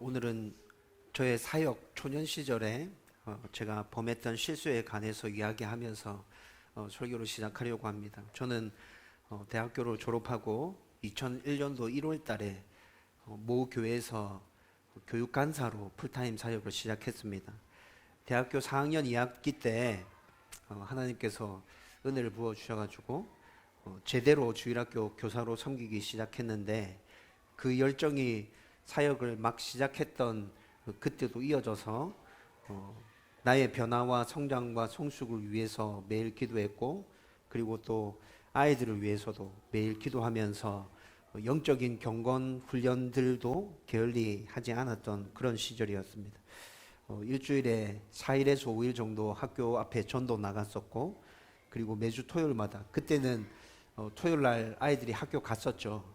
오늘은 저의 사역 초년 시절에 제가 범했던 실수에 관해서 이야기하면서 설교를 시작하려고 합니다. 저는 대학교를 졸업하고 2001년도 1월 달에 모 교회에서 교육 간사로 풀타임 사역을 시작했습니다. 대학교 4학년 2학기 때 하나님께서 은혜를 부어 주셔가지고 제대로 주일학교 교사로 섬기기 시작했는데, 그 열정이 사역을 막 시작했던 그때도 이어져서 나의 변화와 성장과 성숙을 위해서 매일 기도했고, 그리고 또 아이들을 위해서도 매일 기도하면서 영적인 경건 훈련들도 게을리 하지 않았던 그런 시절이었습니다. 일주일에 4일에서 5일 정도 학교 앞에 전도 나갔었고, 그리고 매주 토요일마다, 그때는 토요일 날 아이들이 학교 갔었죠.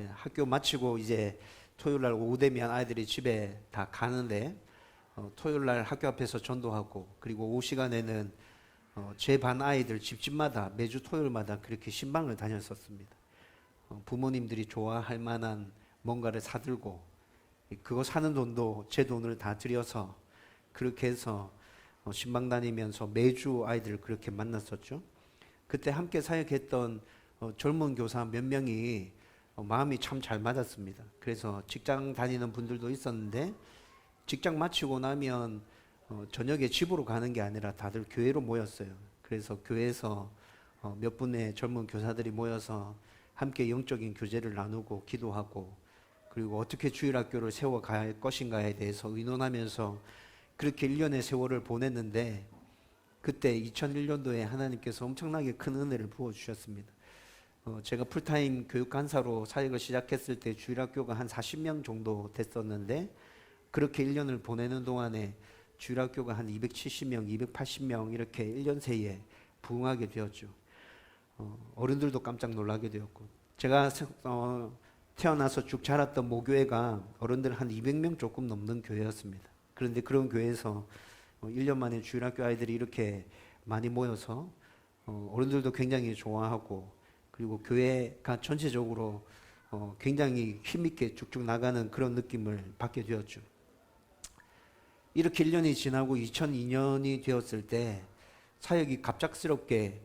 학교 마치고 이제 토요일 날 오후 되면 아이들이 집에 다 가는데, 토요일 날 학교 앞에서 전도하고, 그리고 오후 시간에는 제 반 아이들 집집마다 매주 토요일마다 그렇게 신방을 다녔었습니다. 부모님들이 좋아할 만한 뭔가를 사들고, 그거 사는 돈도 제 돈을 다 들여서 그렇게 해서 신방 다니면서 매주 아이들을 그렇게 만났었죠. 그때 함께 사역했던 젊은 교사 몇 명이 마음이 참 잘 맞았습니다. 그래서 직장 다니는 분들도 있었는데, 직장 마치고 나면 저녁에 집으로 가는 게 아니라 다들 교회로 모였어요. 그래서 교회에서 몇 분의 젊은 교사들이 모여서 함께 영적인 교제를 나누고 기도하고, 그리고 어떻게 주일학교를 세워갈 것인가에 대해서 의논하면서 그렇게 1년의 세월을 보냈는데, 그때 2001년도에 하나님께서 엄청나게 큰 은혜를 부어주셨습니다. 제가 풀타임 교육 간사로 사역을 시작했을 때 주일학교가 한 40명 정도 됐었는데, 그렇게 1년을 보내는 동안에 주일학교가 한 270명, 280명 이렇게 1년 새에 부흥하게 되었죠. 어른들도 깜짝 놀라게 되었고, 제가 태어나서 쭉 자랐던 모교회가 어른들 한 200명 조금 넘는 교회였습니다. 그런데 그런 교회에서 1년 만에 주일학교 아이들이 이렇게 많이 모여서 어른들도 굉장히 좋아하고, 그리고 교회가 전체적으로 굉장히 힘있게 쭉쭉 나가는 그런 느낌을 받게 되었죠. 이렇게 1년이 지나고 2002년이 되었을 때 사역이 갑작스럽게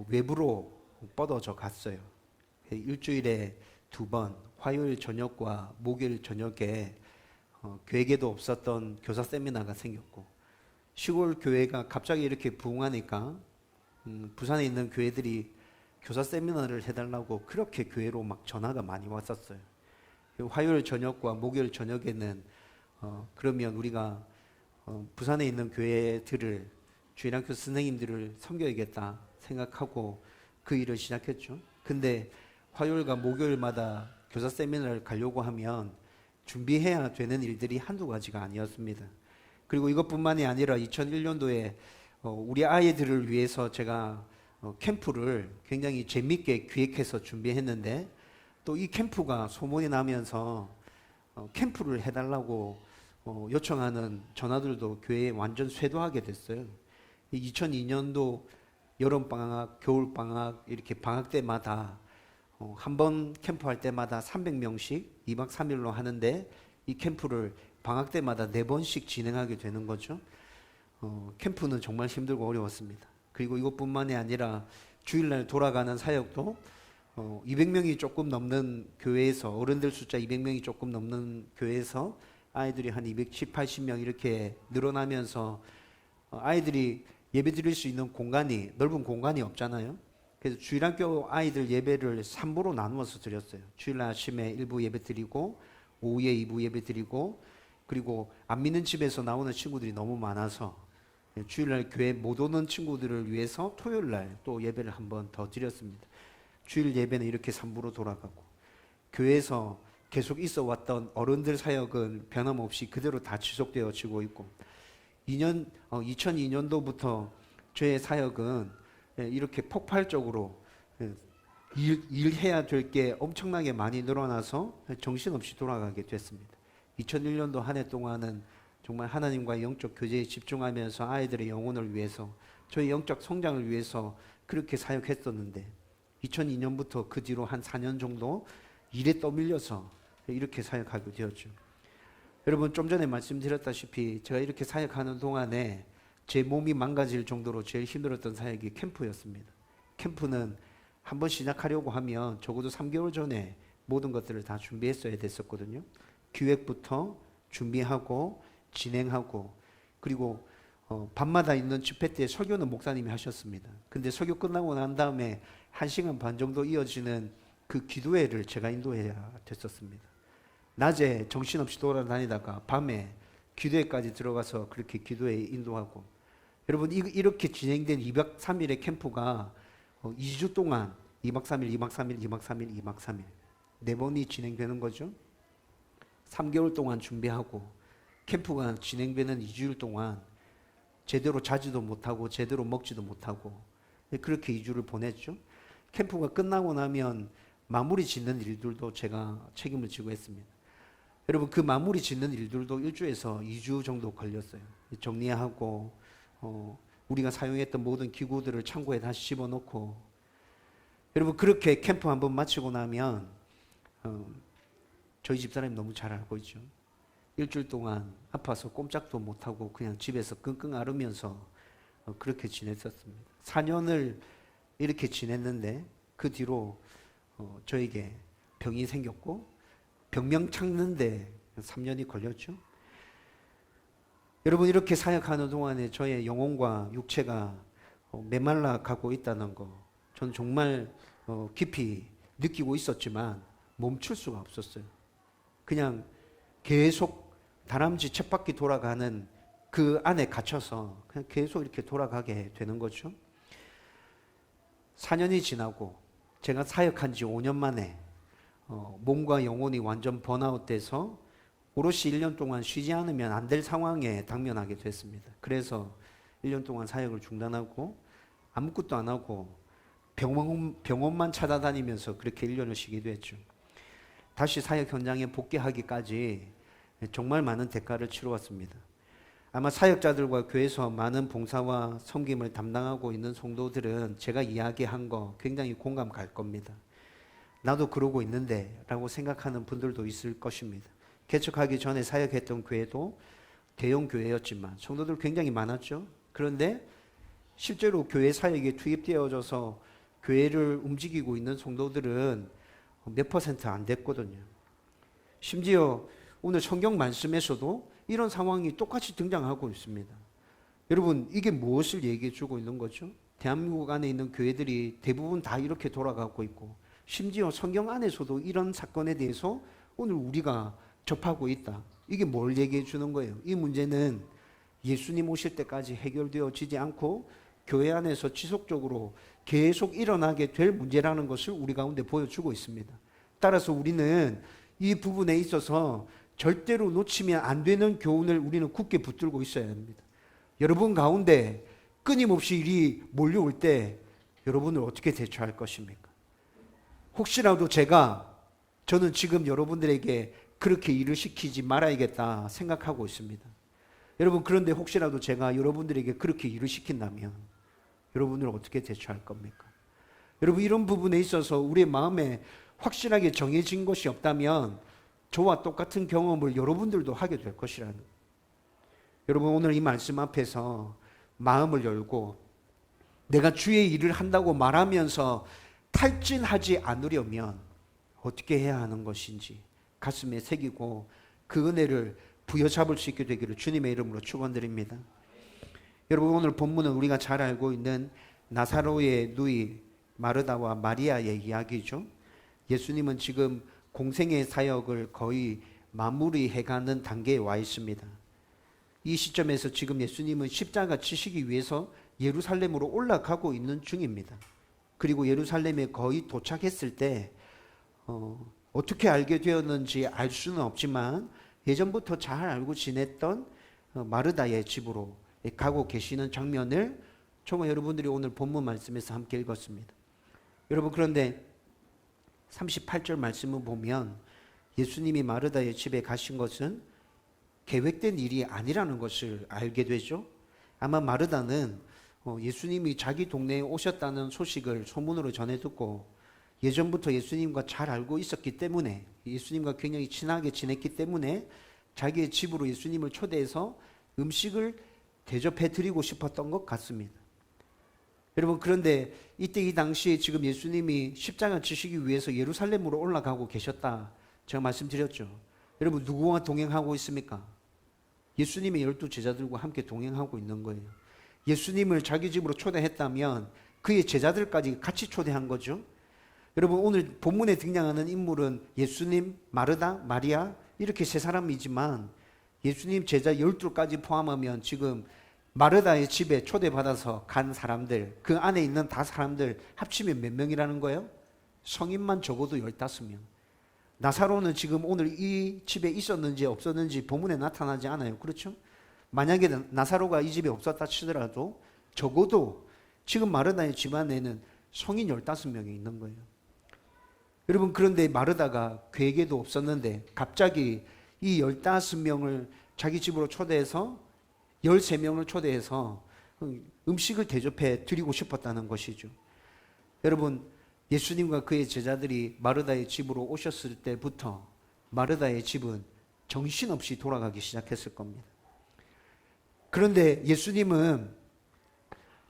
외부로 뻗어져 갔어요. 일주일에 2번, 화요일 저녁과 목요일 저녁에 계획에도 없었던 교사 세미나가 생겼고, 시골 교회가 갑자기 이렇게 부흥하니까 부산에 있는 교회들이 교사 세미나를 해달라고 그렇게 교회로 막 전화가 많이 왔었어요. 화요일 저녁과 목요일 저녁에는 그러면 우리가 부산에 있는 교회들을, 주일학교 선생님들을 섬겨야겠다 생각하고 그 일을 시작했죠. 근데 화요일과 목요일마다 교사 세미나를 가려고 하면 준비해야 되는 일들이 한두 가지가 아니었습니다. 그리고 이것뿐만이 아니라 2001년도에 우리 아이들을 위해서 제가 캠프를 굉장히 재밌게 기획해서 준비했는데, 또 이 캠프가 소문이 나면서 캠프를 해달라고 요청하는 전화들도 교회에 완전 쇄도하게 됐어요. 2002년도 여름방학, 겨울방학 이렇게 방학 때마다 한 번 캠프 할 때마다 300명씩 2박 3일로 하는데, 이 캠프를 방학 때마다 4번씩 진행하게 되는 거죠. 캠프는 정말 힘들고 어려웠습니다. 그리고 이것뿐만이 아니라 주일날 돌아가는 사역도 200명이 조금 넘는 교회에서, 어른들 숫자 200명이 조금 넘는 교회에서 아이들이 한 270, 80명 이렇게 늘어나면서 아이들이 예배 드릴 수 있는 공간이, 넓은 공간이 없잖아요. 그래서 주일학교 아이들 예배를 3부로 나누어서 드렸어요. 주일날 아침에 1부 예배 드리고, 오후에 2부 예배 드리고, 그리고 안 믿는 집에서 나오는 친구들이 너무 많아서 주일날 교회 못 오는 친구들을 위해서 토요일날 또 예배를 한 번 더 드렸습니다. 주일 예배는 이렇게 3부로 돌아가고, 교회에서 계속 있어 왔던 어른들 사역은 변함없이 그대로 다 지속되어지고 있고, 2002년도부터 저의 사역은 이렇게 폭발적으로 일해야 될 게 엄청나게 많이 늘어나서 정신없이 돌아가게 됐습니다. 2001년도 한 해 동안은 정말 하나님과의 영적 교제에 집중하면서 아이들의 영혼을 위해서, 저희 영적 성장을 위해서 그렇게 사역했었는데, 2002년부터 그 뒤로 한 4년 정도 일에 떠밀려서 이렇게 사역하게 되었죠. 여러분 좀 전에 말씀드렸다시피 제가 이렇게 사역하는 동안에 제 몸이 망가질 정도로 제일 힘들었던 사역이 캠프였습니다. 캠프는 한번 시작하려고 하면 적어도 3개월 전에 모든 것들을 다 준비했어야 됐었거든요. 기획부터 준비하고 진행하고, 그리고 밤마다 있는 집회 때 설교는 목사님이 하셨습니다. 근데 설교 끝나고 난 다음에 1시간 반 정도 이어지는 그 기도회를 제가 인도해야 됐었습니다. 낮에 정신없이 돌아다니다가 밤에 기도회까지 들어가서 그렇게 기도회 인도하고, 여러분 이렇게 진행된 2박 3일의 캠프가 2주 동안 2박 3일, 2박 3일, 2박 3일, 2박 3일 4번이 진행되는 거죠. 3개월 동안 준비하고 캠프가 진행되는 2주일 동안 제대로 자지도 못하고 제대로 먹지도 못하고 그렇게 2주를 보냈죠. 캠프가 끝나고 나면 마무리 짓는 일들도 제가 책임을 지고 했습니다. 여러분 그 마무리 짓는 일들도 1주에서 2주 정도 걸렸어요. 정리하고 우리가 사용했던 모든 기구들을 창고에 다시 집어넣고, 여러분 그렇게 캠프 한번 마치고 나면 저희 집사람이 너무 잘 알고 있죠. 일주일 동안 아파서 꼼짝도 못하고 그냥 집에서 끙끙 앓으면서 그렇게 지냈었습니다. 4년을 이렇게 지냈는데 그 뒤로 저에게 병이 생겼고 병명 찾는데 3년이 걸렸죠. 여러분 이렇게 사역하는 동안에 저의 영혼과 육체가 메말라 가고 있다는 거 저는 정말 깊이 느끼고 있었지만 멈출 수가 없었어요. 그냥 계속 다람쥐 쳇바퀴 돌아가는 그 안에 갇혀서 그냥 계속 이렇게 돌아가게 되는 거죠. 4년이 지나고 제가 사역한 지 5년 만에 몸과 영혼이 완전 번아웃돼서 오롯이 1년 동안 쉬지 않으면 안 될 상황에 당면하게 됐습니다. 그래서 1년 동안 사역을 중단하고 아무것도 안 하고 병원만 찾아다니면서 그렇게 1년을 쉬기도 했죠. 다시 사역 현장에 복귀하기까지 정말 많은 대가를 치루었습니다. 아마 사역자들과 교회에서 많은 봉사와 섬김을 담당하고 있는 성도들은 제가 이야기한 거 굉장히 공감 갈 겁니다. 나도 그러고 있는데 라고 생각하는 분들도 있을 것입니다. 개척하기 전에 사역했던 교회도 대형 교회였지만 성도들 굉장히 많았죠. 그런데 실제로 교회 사역에 투입되어져서 교회를 움직이고 있는 성도들은 몇 퍼센트 안 됐거든요. 심지어 오늘 성경 말씀에서도 이런 상황이 똑같이 등장하고 있습니다. 여러분 이게 무엇을 얘기해 주고 있는 거죠? 대한민국 안에 있는 교회들이 대부분 다 이렇게 돌아가고 있고, 심지어 성경 안에서도 이런 사건에 대해서 오늘 우리가 접하고 있다. 이게 뭘 얘기해 주는 거예요? 이 문제는 예수님 오실 때까지 해결되어지지 않고 교회 안에서 지속적으로 계속 일어나게 될 문제라는 것을 우리 가운데 보여주고 있습니다. 따라서 우리는 이 부분에 있어서 절대로 놓치면 안 되는 교훈을 우리는 굳게 붙들고 있어야 합니다. 여러분 가운데 끊임없이 일이 몰려올 때 여러분을 어떻게 대처할 것입니까? 혹시라도 저는 지금 여러분들에게 그렇게 일을 시키지 말아야겠다 생각하고 있습니다. 여러분 그런데 혹시라도 제가 여러분들에게 그렇게 일을 시킨다면 여러분을 어떻게 대처할 겁니까? 여러분 이런 부분에 있어서 우리의 마음에 확실하게 정해진 것이 없다면 저와 똑같은 경험을 여러분들도 하게 될 것이라는. 여러분 오늘 이 말씀 앞에서 마음을 열고 내가 주의 일을 한다고 말하면서 탈진하지 않으려면 어떻게 해야 하는 것인지 가슴에 새기고 그 은혜를 부여잡을 수 있게 되기를 주님의 이름으로 축원드립니다. 여러분 오늘 본문은 우리가 잘 알고 있는 나사로의 누이 마르다와 마리아의 이야기죠. 예수님은 지금 공생의 사역을 거의 마무리해가는 단계에 와 있습니다. 이 시점에서 지금 예수님은 십자가 지시기 위해서 예루살렘으로 올라가고 있는 중입니다. 그리고 예루살렘에 거의 도착했을 때 어떻게 알게 되었는지 알 수는 없지만 예전부터 잘 알고 지냈던 마르다의 집으로 가고 계시는 장면을 정말 여러분들이 오늘 본문 말씀에서 함께 읽었습니다. 여러분 그런데 38절 말씀을 보면 예수님이 마르다의 집에 가신 것은 계획된 일이 아니라는 것을 알게 되죠. 아마 마르다는 예수님이 자기 동네에 오셨다는 소식을 소문으로 전해 듣고 예전부터 예수님과 잘 알고 있었기 때문에, 예수님과 굉장히 친하게 지냈기 때문에 자기의 집으로 예수님을 초대해서 음식을 대접해 드리고 싶었던 것 같습니다. 여러분, 그런데 이때 이 당시에 지금 예수님이 십자가 지시기 위해서 예루살렘으로 올라가고 계셨다, 제가 말씀드렸죠. 여러분, 누구와 동행하고 있습니까? 예수님의 12 제자들과 함께 동행하고 있는 거예요. 예수님을 자기 집으로 초대했다면 그의 제자들까지 같이 초대한 거죠. 여러분, 오늘 본문에 등장하는 인물은 예수님, 마르다, 마리아 이렇게 세 사람이지만 예수님 제자 12까지 포함하면 지금 마르다의 집에 초대받아서 간 사람들, 그 안에 있는 다 사람들 합치면 몇 명이라는 거예요? 성인만 적어도 15명. 나사로는 지금 오늘 이 집에 있었는지 없었는지 본문에 나타나지 않아요. 그렇죠? 만약에 나사로가 이 집에 없었다 치더라도 적어도 지금 마르다의 집안에는 성인 15명이 있는 거예요. 여러분, 그런데 마르다가 계획에도 없었는데 갑자기 이 15명을 자기 집으로 초대해서 13명을 초대해서 음식을 대접해 드리고 싶었다는 것이죠. 여러분, 예수님과 그의 제자들이 마르다의 집으로 오셨을 때부터 마르다의 집은 정신없이 돌아가기 시작했을 겁니다. 그런데 예수님은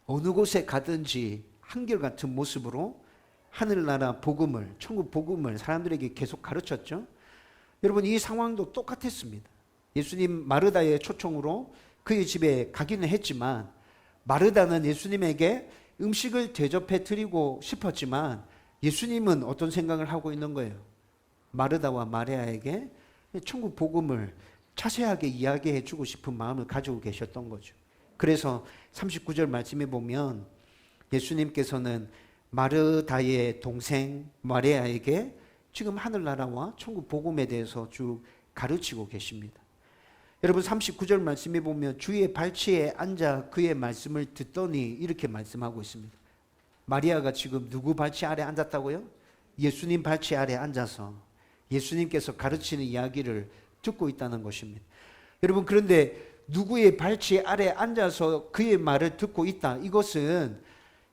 어느 곳에 가든지 한결같은 모습으로 하늘나라 복음을, 천국 복음을 사람들에게 계속 가르쳤죠. 여러분, 이 상황도 똑같았습니다. 예수님 마르다의 초청으로 그의 집에 가기는 했지만 마르다는 예수님에게 음식을 대접해 드리고 싶었지만 예수님은 어떤 생각을 하고 있는 거예요? 마르다와 마리아에게 천국 복음을 자세하게 이야기해 주고 싶은 마음을 가지고 계셨던 거죠. 그래서 39절 말씀에 보면 예수님께서는 마르다의 동생 마리아에게 지금 하늘나라와 천국 복음에 대해서 쭉 가르치고 계십니다. 여러분, 39절 말씀에 보면 주의 발치에 앉아 그의 말씀을 듣더니 이렇게 말씀하고 있습니다. 마리아가 지금 누구 발치 아래 앉았다고요? 예수님 발치 아래 앉아서 예수님께서 가르치는 이야기를 듣고 있다는 것입니다. 여러분, 그런데 누구의 발치 아래 앉아서 그의 말을 듣고 있다, 이것은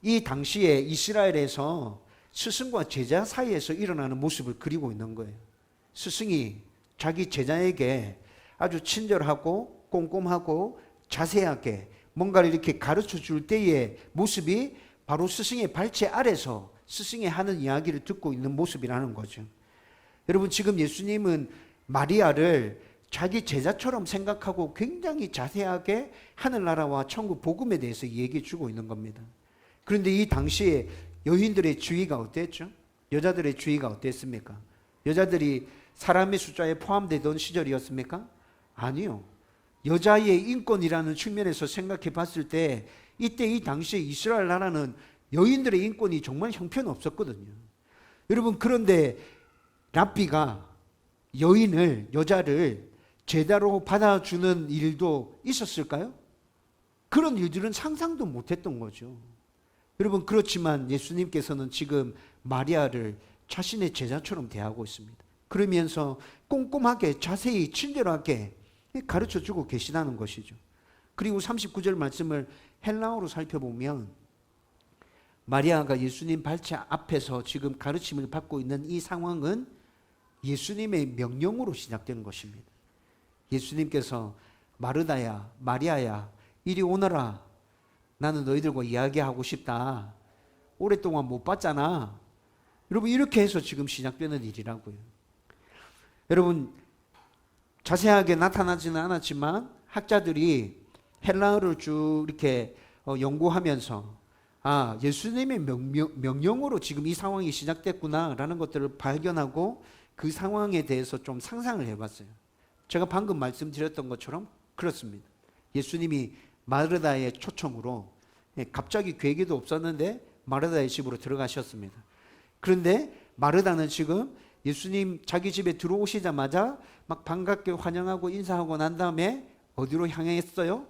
이 당시에 이스라엘에서 스승과 제자 사이에서 일어나는 모습을 그리고 있는 거예요. 스승이 자기 제자에게 아주 친절하고 꼼꼼하고 자세하게 뭔가를 이렇게 가르쳐 줄 때의 모습이 바로 스승의 발치 아래서 스승이 하는 이야기를 듣고 있는 모습이라는 거죠. 여러분, 지금 예수님은 마리아를 자기 제자처럼 생각하고 굉장히 자세하게 하늘나라와 천국 복음에 대해서 얘기해 주고 있는 겁니다. 그런데 이 당시에 여인들의 주의가 어땠죠? 여자들의 주의가 어땠습니까? 여자들이 사람의 숫자에 포함되던 시절이었습니까? 아니요. 여자의 인권이라는 측면에서 생각해 봤을 때 이때 이 당시에 이스라엘 나라는 여인들의 인권이 정말 형편없었거든요. 여러분, 그런데 랍비가 여자를 제자로 받아주는 일도 있었을까요? 그런 일들은 상상도 못했던 거죠. 여러분, 그렇지만 예수님께서는 지금 마리아를 자신의 제자처럼 대하고 있습니다. 그러면서 꼼꼼하게 자세히 친절하게 가르쳐주고 계시다는 것이죠. 그리고 39절 말씀을 헬라어로 살펴보면 마리아가 예수님 발치 앞에서 지금 가르침을 받고 있는 이 상황은 예수님의 명령으로 시작되는 것입니다. 예수님께서 마르다야, 마리아야, 이리 오너라. 나는 너희들과 이야기하고 싶다. 오랫동안 못 봤잖아. 여러분, 이렇게 해서 지금 시작되는 일이라고요. 여러분, 자세하게 나타나지는 않았지만 학자들이 헬라어를 쭉 이렇게 연구하면서 예수님의 명령으로 지금 이 상황이 시작됐구나라는 것들을 발견하고 그 상황에 대해서 좀 상상을 해봤어요. 제가 방금 말씀드렸던 것처럼 그렇습니다. 예수님이 마르다의 초청으로 갑자기 계획에도 없었는데 마르다의 집으로 들어가셨습니다. 그런데 마르다는 지금 예수님 자기 집에 들어오시자마자 막 반갑게 환영하고 인사하고 난 다음에 어디로 향했어요?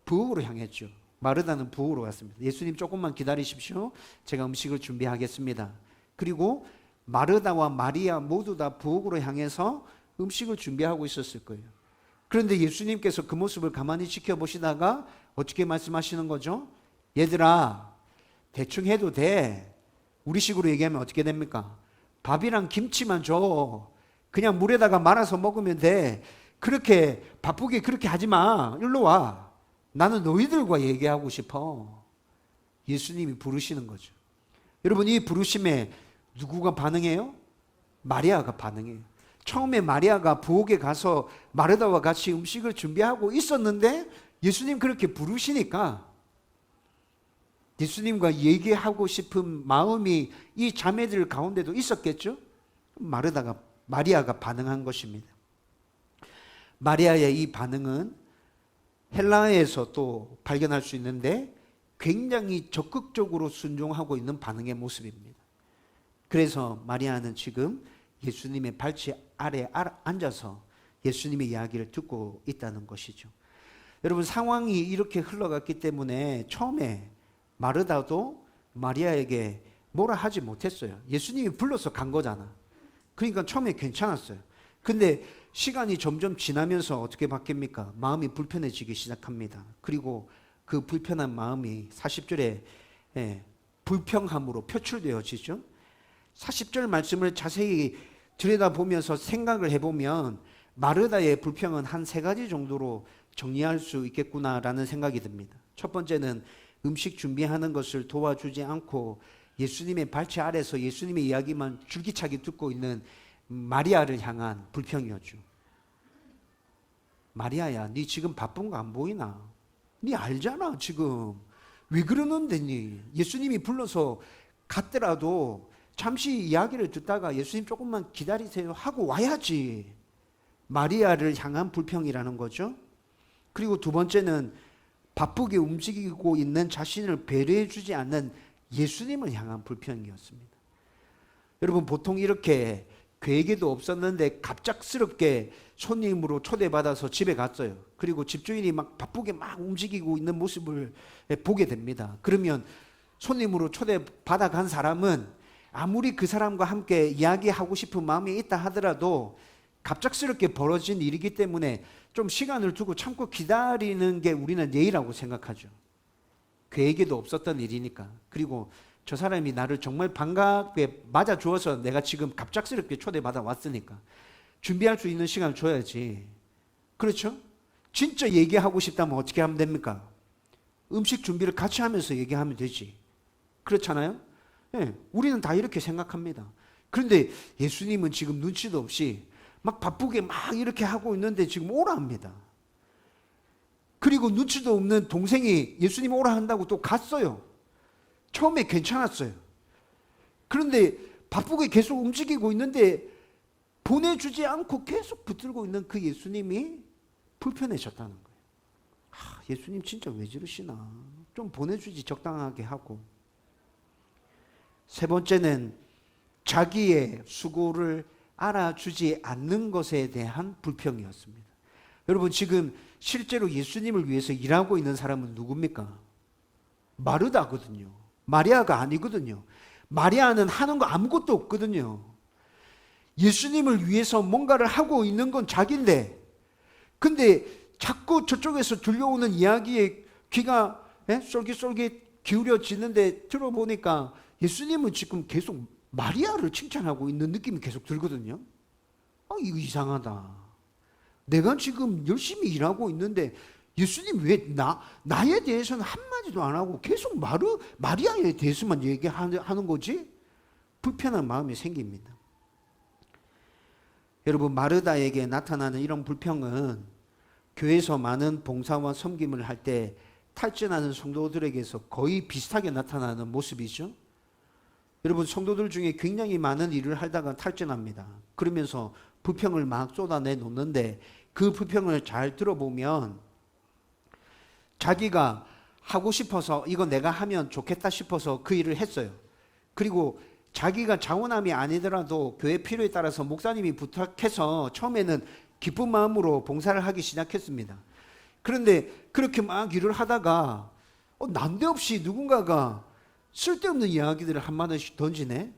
부엌으로 향했죠. 마르다는 부엌으로 갔습니다. 예수님 조금만 기다리십시오. 제가 음식을 준비하겠습니다. 그리고 마르다와 마리아 모두 다 부엌으로 향해서 음식을 준비하고 있었을 거예요. 그런데 예수님께서 그 모습을 가만히 지켜보시다가 어떻게 말씀하시는 거죠? 얘들아, 대충 해도 돼. 우리식으로 얘기하면 어떻게 됩니까? 밥이랑 김치만 줘. 그냥 물에다가 말아서 먹으면 돼. 그렇게 바쁘게 그렇게 하지 마. 일로 와. 나는 너희들과 얘기하고 싶어. 예수님이 부르시는 거죠. 여러분, 이 부르심에 누구가 반응해요? 마리아가 반응해요. 처음에 마리아가 부엌에 가서 마르다와 같이 음식을 준비하고 있었는데 예수님 그렇게 부르시니까 예수님과 얘기하고 싶은 마음이 이 자매들 가운데도 있었겠죠? 마리아가 반응한 것입니다. 마리아의 이 반응은 헬라어에서 또 발견할 수 있는데 굉장히 적극적으로 순종하고 있는 반응의 모습입니다. 그래서 마리아는 지금 예수님의 발치 아래 앉아서 예수님의 이야기를 듣고 있다는 것이죠. 여러분, 상황이 이렇게 흘러갔기 때문에 처음에 마르다도 마리아에게 뭐라 하지 못했어요. 예수님이 불러서 간 거잖아. 그러니까 처음에 괜찮았어요. 근데 시간이 점점 지나면서 어떻게 바뀝니까? 마음이 불편해지기 시작합니다. 그리고 그 불편한 마음이 40절에 불평함으로 표출되어지죠. 40절 말씀을 자세히 들여다보면서 생각을 해보면 마르다의 불평은 한 세 가지 정도로 정리할 수 있겠구나라는 생각이 듭니다. 첫 번째는 음식 준비하는 것을 도와주지 않고 예수님의 발치 아래서 예수님의 이야기만 줄기차게 듣고 있는 마리아를 향한 불평이었죠. 마리아야, 네 지금 바쁜 거 안 보이나? 네 알잖아 지금. 왜 그러는데 니? 예수님이 불러서 갔더라도 잠시 이야기를 듣다가 예수님 조금만 기다리세요 하고 와야지. 마리아를 향한 불평이라는 거죠. 그리고 두 번째는 바쁘게 움직이고 있는 자신을 배려해 주지 않는 예수님을 향한 불평이었습니다. 여러분, 보통 이렇게 계획에도 없었는데 갑작스럽게 손님으로 초대받아서 집에 갔어요. 그리고 집주인이 막 바쁘게 막 움직이고 있는 모습을 보게 됩니다. 그러면 손님으로 초대받아 간 사람은 아무리 그 사람과 함께 이야기하고 싶은 마음이 있다 하더라도 갑작스럽게 벌어진 일이기 때문에 좀 시간을 두고 참고 기다리는 게 우리는 예의라고 생각하죠. 계획에도 없었던 일이니까. 그리고 저 사람이 나를 정말 반갑게 맞아주어서 내가 지금 갑작스럽게 초대받아 왔으니까 준비할 수 있는 시간을 줘야지. 그렇죠? 진짜 얘기하고 싶다면 어떻게 하면 됩니까? 음식 준비를 같이 하면서 얘기하면 되지. 그렇잖아요? 네, 우리는 다 이렇게 생각합니다. 그런데 예수님은 지금 눈치도 없이 막 바쁘게 막 이렇게 하고 있는데 지금 오라 합니다. 그리고 눈치도 없는 동생이 예수님 오라 한다고 또 갔어요. 처음에 괜찮았어요. 그런데 바쁘게 계속 움직이고 있는데 보내주지 않고 계속 붙들고 있는 그 예수님이 불편해졌다는 거예요. 예수님 진짜 왜 저러시나. 좀 보내주지 적당하게 하고. 세 번째는 자기의 수고를 알아주지 않는 것에 대한 불평이었습니다. 여러분, 지금 실제로 예수님을 위해서 일하고 있는 사람은 누굽니까? 마르다거든요. 마리아가 아니거든요. 마리아는 하는 거 아무것도 없거든요. 예수님을 위해서 뭔가를 하고 있는 건 자기인데, 근데 자꾸 저쪽에서 들려오는 이야기에 귀가 쏠깃쏠깃 기울여지는데 들어보니까 예수님은 지금 계속 마리아를 칭찬하고 있는 느낌이 계속 들거든요. 이거 이상하다. 내가 지금 열심히 일하고 있는데 예수님 왜 나에 대해서는 한마디도 안 하고 계속 마리아에 대해서만 얘기하는 거지? 불편한 마음이 생깁니다. 여러분, 마르다에게 나타나는 이런 불평은 교회에서 많은 봉사와 섬김을 할 때 탈진하는 성도들에게서 거의 비슷하게 나타나는 모습이죠. 여러분, 성도들 중에 굉장히 많은 일을 하다가 탈진합니다. 그러면서 불평을 막 쏟아내 놓는데 그 불평을 잘 들어보면 자기가 하고 싶어서 이거 내가 하면 좋겠다 싶어서 그 일을 했어요. 그리고 자기가 자원함이 아니더라도 교회 필요에 따라서 목사님이 부탁해서 처음에는 기쁜 마음으로 봉사를 하기 시작했습니다. 그런데 그렇게 막 일을 하다가 난데없이 누군가가 쓸데없는 이야기들을 한마디씩 던지네.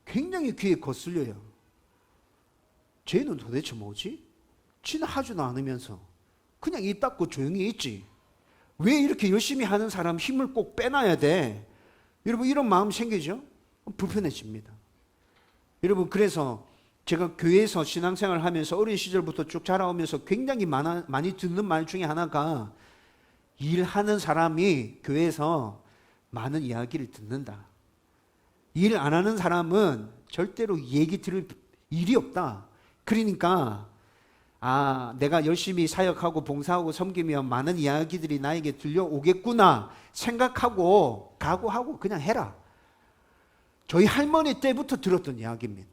굉장히 귀에 거슬려요. 쟤는 도대체 뭐지? 지는 하지도 않으면서 그냥 입 닫고 조용히 있지. 왜 이렇게 열심히 하는 사람 힘을 꼭 빼놔야 돼? 여러분, 이런 마음 생기죠? 불편해집니다. 여러분, 그래서 제가 교회에서 신앙생활을 하면서 어린 시절부터 쭉 자라오면서 굉장히 많이 듣는 말 중에 하나가 일하는 사람이 교회에서 많은 이야기를 듣는다. 일 안 하는 사람은 절대로 얘기 들을 일이 없다. 그러니까 내가 열심히 사역하고 봉사하고 섬기면 많은 이야기들이 나에게 들려오겠구나 생각하고 각오하고 그냥 해라. 저희 할머니 때부터 들었던 이야기입니다.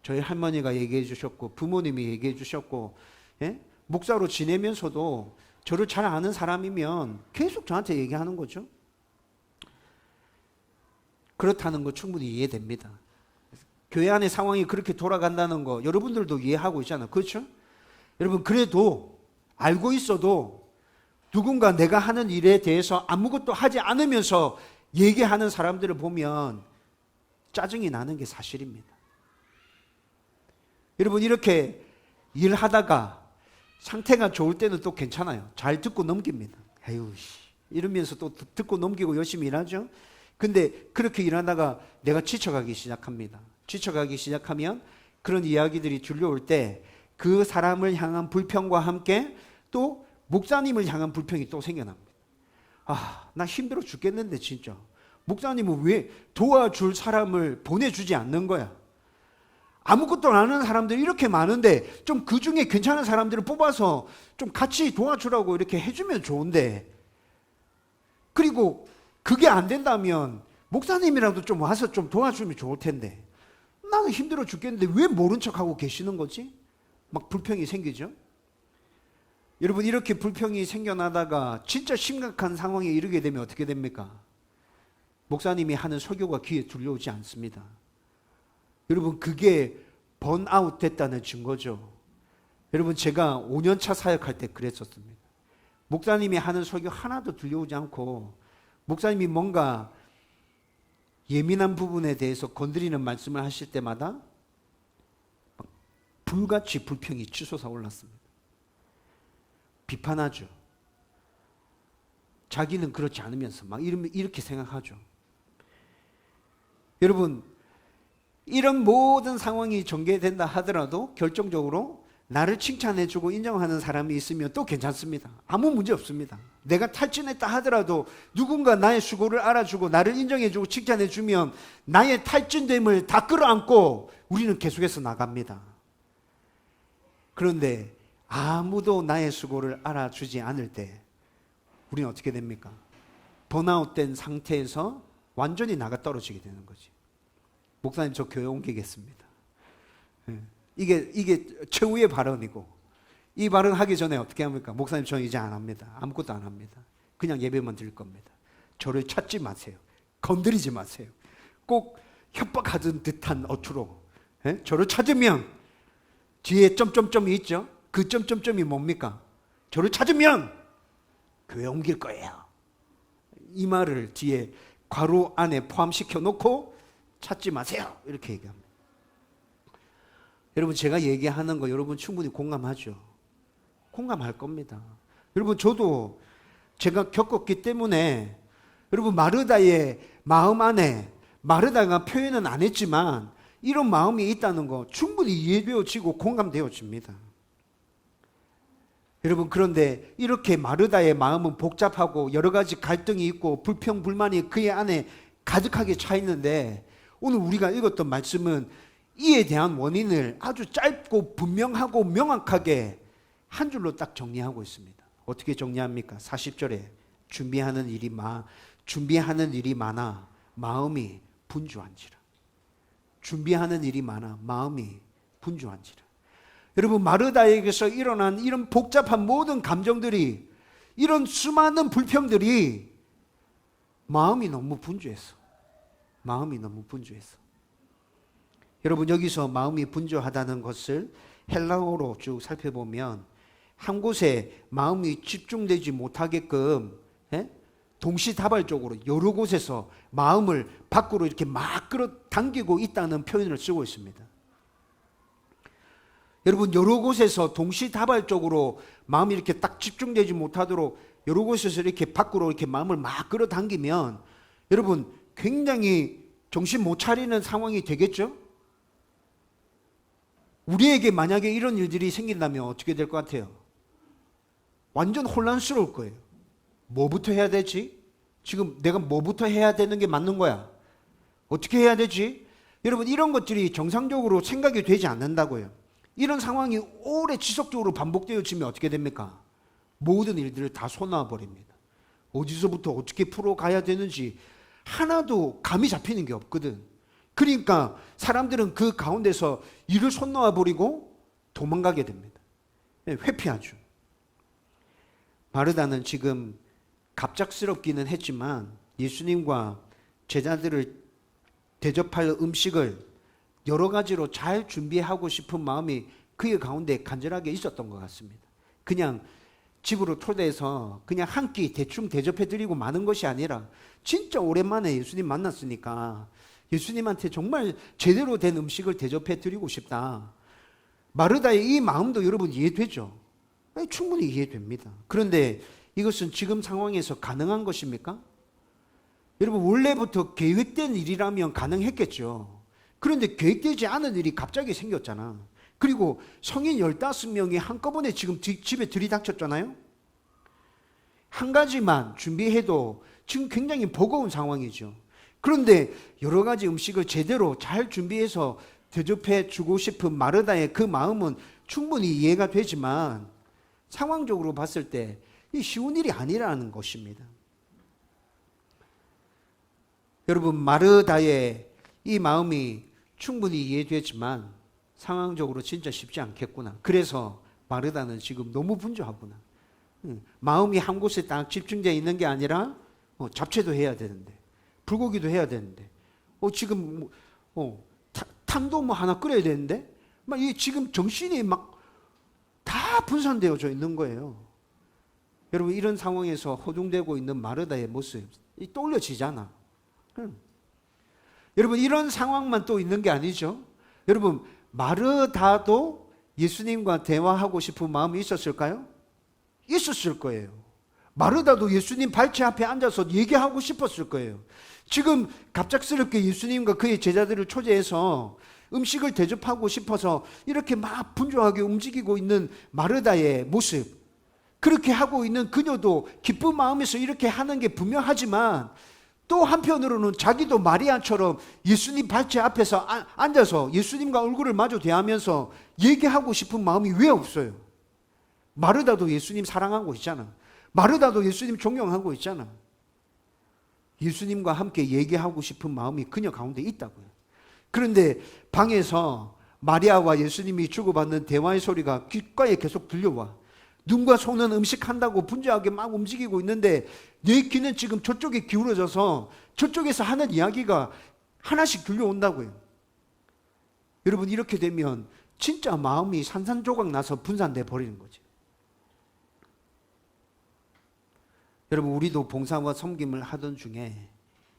저희 할머니가 얘기해 주셨고 부모님이 얘기해 주셨고, 예? 목사로 지내면서도 저를 잘 아는 사람이면 계속 저한테 얘기하는 거죠. 그렇다는 거 충분히 이해됩니다. 교회 안의 상황이 그렇게 돌아간다는 거 여러분들도 이해하고 있잖아요. 그렇죠? 여러분, 그래도 알고 있어도 누군가 내가 하는 일에 대해서 아무것도 하지 않으면서 얘기하는 사람들을 보면 짜증이 나는 게 사실입니다. 여러분, 이렇게 일하다가 상태가 좋을 때는 또 괜찮아요. 잘 듣고 넘깁니다. 이러면서 또 듣고 넘기고 열심히 일하죠. 근데 그렇게 일하다가 내가 지쳐가기 시작합니다. 지쳐가기 시작하면 그런 이야기들이 들려올 때 그 사람을 향한 불평과 함께 또 목사님을 향한 불평이 또 생겨납니다. 나 힘들어 죽겠는데 진짜 목사님은 왜 도와줄 사람을 보내주지 않는 거야? 아무것도 안 하는 사람들이 이렇게 많은데 좀 그 중에 괜찮은 사람들을 뽑아서 좀 같이 도와주라고 이렇게 해주면 좋은데, 그리고 그게 안 된다면 목사님이라도 좀 와서 좀 도와주면 좋을 텐데 나는 힘들어 죽겠는데 왜 모른 척하고 계시는 거지? 막 불평이 생기죠. 여러분, 이렇게 불평이 생겨나다가 진짜 심각한 상황에 이르게 되면 어떻게 됩니까? 목사님이 하는 설교가 귀에 들려오지 않습니다. 여러분, 그게 번아웃 됐다는 증거죠. 여러분, 제가 5년차 사역할 때 그랬었습니다. 목사님이 하는 설교 하나도 들려오지 않고 목사님이 뭔가 예민한 부분에 대해서 건드리는 말씀을 하실 때마다 불같이 불평이 치솟아 올랐습니다. 비판하죠. 자기는 그렇지 않으면서 막 이렇게 생각하죠. 여러분, 이런 모든 상황이 전개된다 하더라도 결정적으로 나를 칭찬해주고 인정하는 사람이 있으면 또 괜찮습니다. 아무 문제 없습니다. 내가 탈진했다 하더라도 누군가 나의 수고를 알아주고 나를 인정해주고 칭찬해주면 나의 탈진됨을 다 끌어안고 우리는 계속해서 나갑니다. 그런데 아무도 나의 수고를 알아주지 않을 때 우리는 어떻게 됩니까? 번아웃된 상태에서 완전히 나가 떨어지게 되는 거지. 목사님, 저 교회 옮기겠습니다. 이게 최후의 발언이고, 이 발언 하기 전에 어떻게 합니까? 목사님, 저 이제 안 합니다. 아무것도 안 합니다. 그냥 예배만 드릴 겁니다. 저를 찾지 마세요. 건드리지 마세요. 꼭 협박하던 듯한 어투로 저를 찾으면 뒤에 점점점이 있죠. 그 점점점이 뭡니까? 저를 찾으면 교회 옮길 거예요. 이 말을 뒤에 괄호 안에 포함시켜 놓고 찾지 마세요. 이렇게 얘기합니다. 여러분, 제가 얘기하는 거 여러분 충분히 공감하죠? 공감할 겁니다. 여러분, 저도 제가 겪었기 때문에 여러분, 마르다의 마음 안에, 마르다가 표현은 안 했지만 이런 마음이 있다는 거 충분히 이해되어지고 공감되어집니다. 여러분, 그런데 이렇게 마르다의 마음은 복잡하고 여러 가지 갈등이 있고 불평, 불만이 그의 안에 가득하게 차 있는데, 오늘 우리가 읽었던 말씀은 이에 대한 원인을 아주 짧고 분명하고 명확하게 한 줄로 딱 정리하고 있습니다. 어떻게 정리합니까? 40절에 준비하는 일이 많아 마음이 분주한지라. 준비하는 일이 많아 마음이 분주한지라. 여러분, 마르다에게서 일어난 이런 복잡한 모든 감정들이, 이런 수많은 불평들이 마음이 너무 분주했어. 마음이 너무 분주했어. 여러분, 여기서 마음이 분주하다는 것을 헬라어로 쭉 살펴보면 한 곳에 마음이 집중되지 못하게끔 동시다발적으로 여러 곳에서 마음을 밖으로 이렇게 막 끌어당기고 있다는 표현을 쓰고 있습니다. 여러분, 여러 곳에서 동시다발적으로 마음이 이렇게 딱 집중되지 못하도록 여러 곳에서 이렇게 밖으로 이렇게 마음을 막 끌어당기면 여러분, 굉장히 정신 못 차리는 상황이 되겠죠? 우리에게 만약에 이런 일들이 생긴다면 어떻게 될 것 같아요? 완전 혼란스러울 거예요. 뭐부터 해야 되지? 지금 내가 뭐부터 해야 되는 게 맞는 거야? 어떻게 해야 되지? 여러분, 이런 것들이 정상적으로 생각이 되지 않는다고요. 이런 상황이 오래 지속적으로 반복되어지면 어떻게 됩니까? 모든 일들을 다 쏟아놔 버립니다. 어디서부터 어떻게 풀어가야 되는지 하나도 감이 잡히는 게 없거든. 그러니까 사람들은 그 가운데서 일을 쏟아놔 버리고 도망가게 됩니다. 회피하죠. 마르다는 지금 갑작스럽기는 했지만 예수님과 제자들을 대접할 음식을 여러 가지로 잘 준비하고 싶은 마음이 그의 가운데 간절하게 있었던 것 같습니다. 그냥 집으로 초대해서 그냥 한 끼 대충 대접해 드리고 마는 것이 아니라 진짜 오랜만에 예수님 만났으니까 예수님한테 정말 제대로 된 음식을 대접해 드리고 싶다. 마르다의 이 마음도 여러분 이해되죠? 충분히 이해됩니다. 그런데 이것은 지금 상황에서 가능한 것입니까? 여러분, 원래부터 계획된 일이라면 가능했겠죠. 그런데 계획되지 않은 일이 갑자기 생겼잖아. 그리고 성인 15명이 한꺼번에 지금 집에 들이닥쳤잖아요. 한 가지만 준비해도 지금 굉장히 버거운 상황이죠. 그런데 여러 가지 음식을 제대로 잘 준비해서 대접해 주고 싶은 마르다의 그 마음은 충분히 이해가 되지만 상황적으로 봤을 때 쉬운 일이 아니라는 것입니다. 여러분, 마르다의 이 마음이 충분히 이해되지만 상황적으로 진짜 쉽지 않겠구나. 그래서 마르다는 지금 너무 분주하구나. 마음이 한 곳에 딱 집중되어 있는 게 아니라 잡채도 해야 되는데 불고기도 해야 되는데 지금 탄도 뭐 하나 끓여야 되는데 막 이 지금 정신이 막 다 분산되어져 있는 거예요. 여러분, 이런 상황에서 허둥대고 있는 마르다의 모습 떠올려지잖아. 여러분, 이런 상황만 또 있는 게 아니죠. 여러분, 마르다도 예수님과 대화하고 싶은 마음이 있었을까요? 있었을 거예요. 마르다도 예수님 발치 앞에 앉아서 얘기하고 싶었을 거예요. 지금 갑작스럽게 예수님과 그의 제자들을 초대해서 음식을 대접하고 싶어서 이렇게 막 분주하게 움직이고 있는 마르다의 모습, 그렇게 하고 있는 그녀도 기쁜 마음에서 이렇게 하는 게 분명하지만 또 한편으로는 자기도 마리아처럼 예수님 발치 앞에서 앉아서 예수님과 얼굴을 마주 대하면서 얘기하고 싶은 마음이 왜 없어요? 마르다도 예수님 사랑하고 있잖아. 마르다도 예수님 존경하고 있잖아. 예수님과 함께 얘기하고 싶은 마음이 그녀 가운데 있다고요. 그런데 방에서 마리아와 예수님이 주고받는 대화의 소리가 귓가에 계속 들려와. 눈과 손은 음식한다고 분주하게 막 움직이고 있는데 내 귀는 지금 저쪽에 기울어져서 저쪽에서 하는 이야기가 하나씩 들려온다고요. 여러분, 이렇게 되면 진짜 마음이 산산조각 나서 분산돼 버리는 거죠. 여러분, 우리도 봉사와 섬김을 하던 중에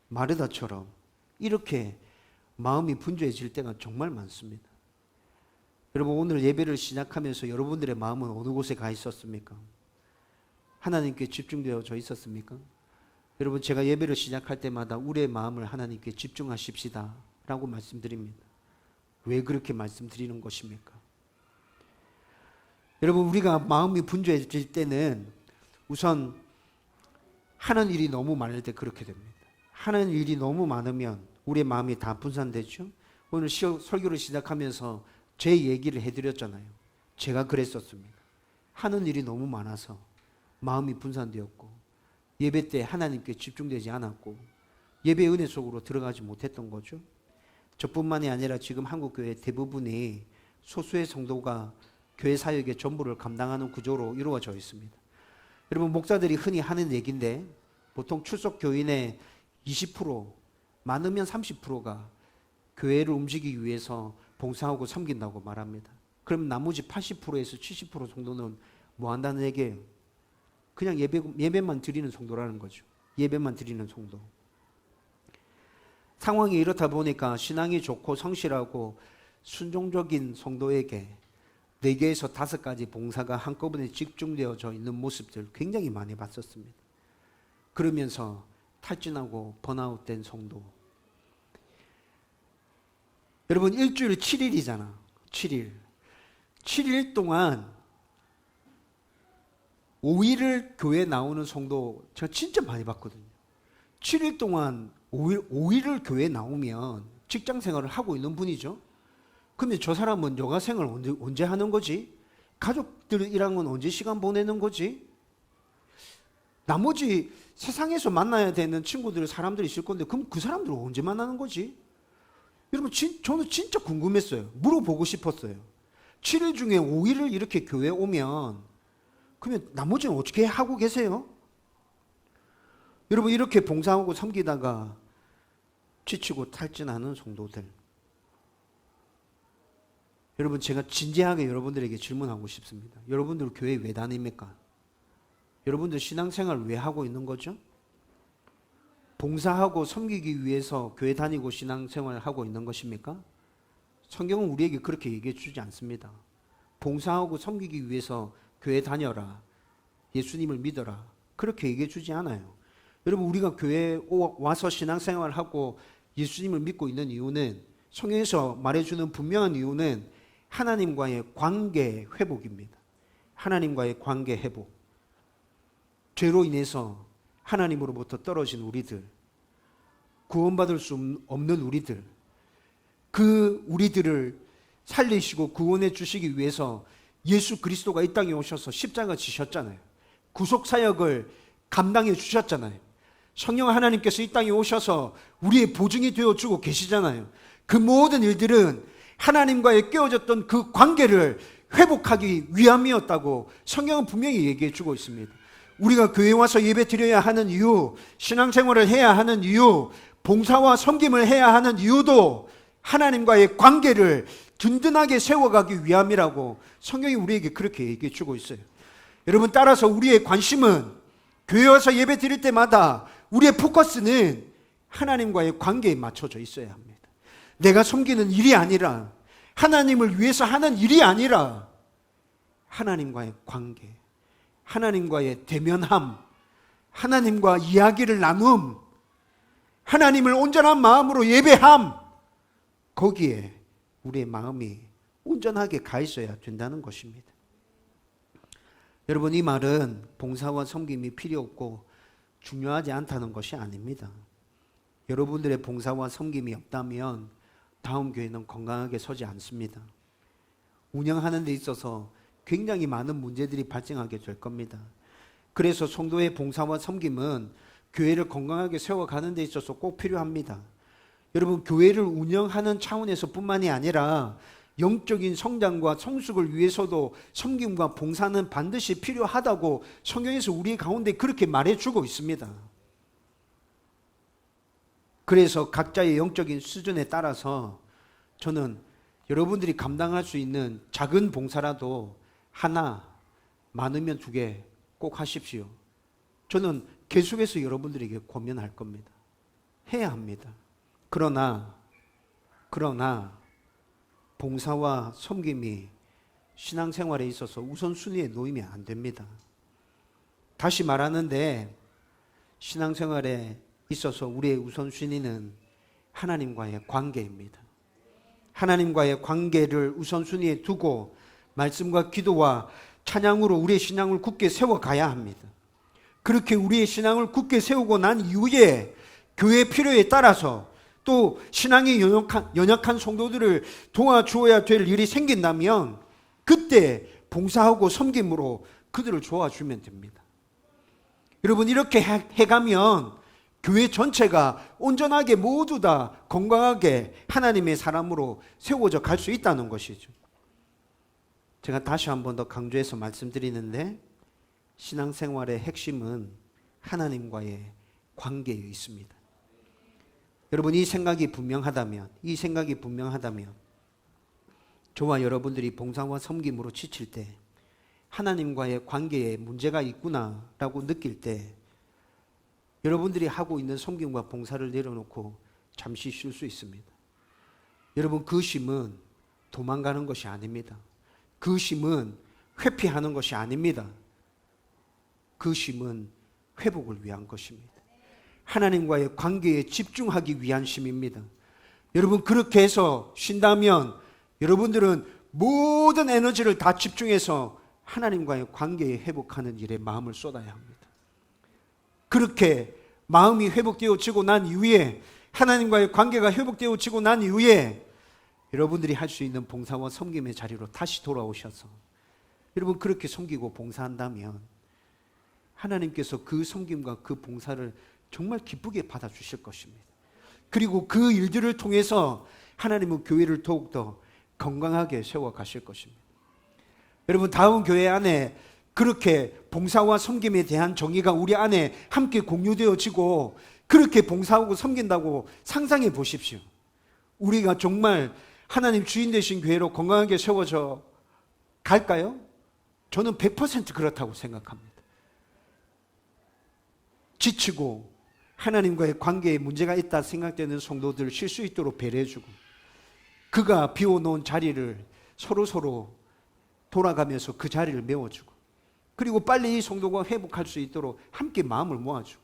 마르다처럼 이렇게 마음이 분주해질 때가 정말 많습니다. 여러분, 오늘 예배를 시작하면서 여러분들의 마음은 어느 곳에 가 있었습니까? 하나님께 집중되어져 있었습니까? 여러분, 제가 예배를 시작할 때마다 우리의 마음을 하나님께 집중하십시다 라고 말씀드립니다. 왜 그렇게 말씀드리는 것입니까? 여러분, 우리가 마음이 분주해질 때는 우선 하는 일이 너무 많을 때 그렇게 됩니다. 하는 일이 너무 많으면 우리의 마음이 다 분산되죠. 오늘 설교를 시작하면서 제 얘기를 해드렸잖아요. 제가 그랬었습니다. 하는 일이 너무 많아서 마음이 분산되었고 예배 때 하나님께 집중되지 않았고 예배 은혜 속으로 들어가지 못했던 거죠. 저뿐만이 아니라 지금 한국교회 대부분이 소수의 성도가 교회 사역의 전부를 감당하는 구조로 이루어져 있습니다. 여러분, 목사들이 흔히 하는 얘기인데 보통 출석 교인의 20%, 많으면 30%가 교회를 움직이기 위해서 봉사하고 섬긴다고 말합니다. 그럼 나머지 80%에서 70% 정도는 뭐 한다는 얘기예요? 그냥 예배만 드리는 성도라는 거죠. 예배만 드리는 성도. 상황이 이렇다 보니까 신앙이 좋고 성실하고 순종적인 성도에게 4개에서 5가지 봉사가 한꺼번에 집중되어져 있는 모습들 굉장히 많이 봤었습니다. 그러면서 탈진하고 번아웃된 성도. 여러분, 일주일 7일이잖아. 7일. 7일 동안 5일을 교회 나오는 성도 제가 진짜 많이 봤거든요. 7일 동안 5일을 교회 나오면 직장 생활을 하고 있는 분이죠. 그러면 저 사람은 여가 생활 언제 하는 거지? 가족들이랑은 언제 시간 보내는 거지? 나머지 세상에서 만나야 되는 친구들, 사람들이 있을 건데 그럼 그 사람들은 언제 만나는 거지? 여러분, 저는 진짜 궁금했어요. 물어보고 싶었어요. 7일 중에 5일을 이렇게 교회 오면 그러면 나머지는 어떻게 하고 계세요? 여러분, 이렇게 봉사하고 섬기다가 지치고 탈진하는 성도들, 여러분, 제가 진지하게 여러분들에게 질문하고 싶습니다. 여러분들 교회 왜 다닙니까? 여러분들 신앙생활 왜 하고 있는 거죠? 봉사하고 섬기기 위해서 교회 다니고 신앙생활을 하고 있는 것입니까? 성경은 우리에게 그렇게 얘기해 주지 않습니다. 봉사하고 섬기기 위해서 교회 다녀라, 예수님을 믿어라, 그렇게 얘기해 주지 않아요. 여러분, 우리가 교회에 와서 신앙생활을 하고 예수님을 믿고 있는 이유는, 성경에서 말해주는 분명한 이유는 하나님과의 관계 회복입니다. 하나님과의 관계 회복. 죄로 인해서 하나님으로부터 떨어진 우리들, 구원받을 수 없는 우리들, 그 우리들을 살리시고 구원해 주시기 위해서 예수 그리스도가 이 땅에 오셔서 십자가 지셨잖아요. 구속 사역을 감당해 주셨잖아요. 성령 하나님께서 이 땅에 오셔서 우리의 보증이 되어주고 계시잖아요. 그 모든 일들은 하나님과의 깨어졌던 그 관계를 회복하기 위함이었다고 성경은 분명히 얘기해 주고 있습니다. 우리가 교회에 와서 예배 드려야 하는 이유, 신앙생활을 해야 하는 이유, 봉사와 섬김을 해야 하는 이유도 하나님과의 관계를 든든하게 세워가기 위함이라고 성경이 우리에게 그렇게 얘기해 주고 있어요. 여러분, 따라서 우리의 관심은 교회에 와서 예배 드릴 때마다 우리의 포커스는 하나님과의 관계에 맞춰져 있어야 합니다. 내가 섬기는 일이 아니라, 하나님을 위해서 하는 일이 아니라 하나님과의 관계, 하나님과의 대면함, 하나님과 이야기를 나눔, 하나님을 온전한 마음으로 예배함, 거기에 우리의 마음이 온전하게 가 있어야 된다는 것입니다. 여러분, 이 말은 봉사와 섬김이 필요 없고 중요하지 않다는 것이 아닙니다. 여러분들의 봉사와 섬김이 없다면 다음 교회는 건강하게 서지 않습니다. 운영하는 데 있어서 굉장히 많은 문제들이 발생하게 될 겁니다. 그래서 성도의 봉사와 섬김은 교회를 건강하게 세워가는 데 있어서 꼭 필요합니다. 여러분, 교회를 운영하는 차원에서 뿐만이 아니라 영적인 성장과 성숙을 위해서도 섬김과 봉사는 반드시 필요하다고 성경에서 우리 가운데 그렇게 말해주고 있습니다. 그래서 각자의 영적인 수준에 따라서 저는 여러분들이 감당할 수 있는 작은 봉사라도 하나, 많으면 2개 꼭 하십시오. 저는 계속해서 여러분들에게 권면할 겁니다. 해야 합니다. 그러나 봉사와 섬김이 신앙생활에 있어서 우선순위에 놓이면 안 됩니다. 다시 말하는데, 신앙생활에 있어서 우리의 우선순위는 하나님과의 관계입니다. 하나님과의 관계를 우선순위에 두고 말씀과 기도와 찬양으로 우리의 신앙을 굳게 세워가야 합니다. 그렇게 우리의 신앙을 굳게 세우고 난 이후에 교회의 필요에 따라서 또 신앙이 연약한 성도들을 도와주어야 될 일이 생긴다면 그때 봉사하고 섬김으로 그들을 도와주면 됩니다. 여러분, 이렇게 해가면 교회 전체가 온전하게 모두 다 건강하게 하나님의 사람으로 세워져 갈 수 있다는 것이죠. 제가 다시 한 번 더 강조해서 말씀드리는데, 신앙생활의 핵심은 하나님과의 관계에 있습니다. 여러분, 이 생각이 분명하다면 저와 여러분들이 봉사와 섬김으로 지칠 때, 하나님과의 관계에 문제가 있구나라고 느낄 때 여러분들이 하고 있는 섬김과 봉사를 내려놓고 잠시 쉴 수 있습니다. 여러분, 그 쉼은 도망가는 것이 아닙니다. 그 쉼은 회피하는 것이 아닙니다. 그 쉼은 회복을 위한 것입니다. 하나님과의 관계에 집중하기 위한 쉼입니다. 여러분, 그렇게 해서 쉰다면 여러분들은 모든 에너지를 다 집중해서 하나님과의 관계에 회복하는 일에 마음을 쏟아야 합니다. 그렇게 마음이 회복되어지고 난 이후에, 하나님과의 관계가 회복되어지고 난 이후에 여러분들이 할 수 있는 봉사와 섬김의 자리로 다시 돌아오셔서 여러분 그렇게 섬기고 봉사한다면 하나님께서 그 섬김과 그 봉사를 정말 기쁘게 받아주실 것입니다. 그리고 그 일들을 통해서 하나님은 교회를 더욱더 건강하게 세워가실 것입니다. 여러분, 다음 교회 안에 그렇게 봉사와 섬김에 대한 정의가 우리 안에 함께 공유되어지고 그렇게 봉사하고 섬긴다고 상상해 보십시오. 우리가 정말 하나님 주인 되신 교회로 건강하게 세워져 갈까요? 저는 100% 그렇다고 생각합니다. 지치고 하나님과의 관계에 문제가 있다 생각되는 성도들 쉴 수 있도록 배려해주고, 그가 비워놓은 자리를 서로 돌아가면서 그 자리를 메워주고, 그리고 빨리 이 성도가 회복할 수 있도록 함께 마음을 모아주고,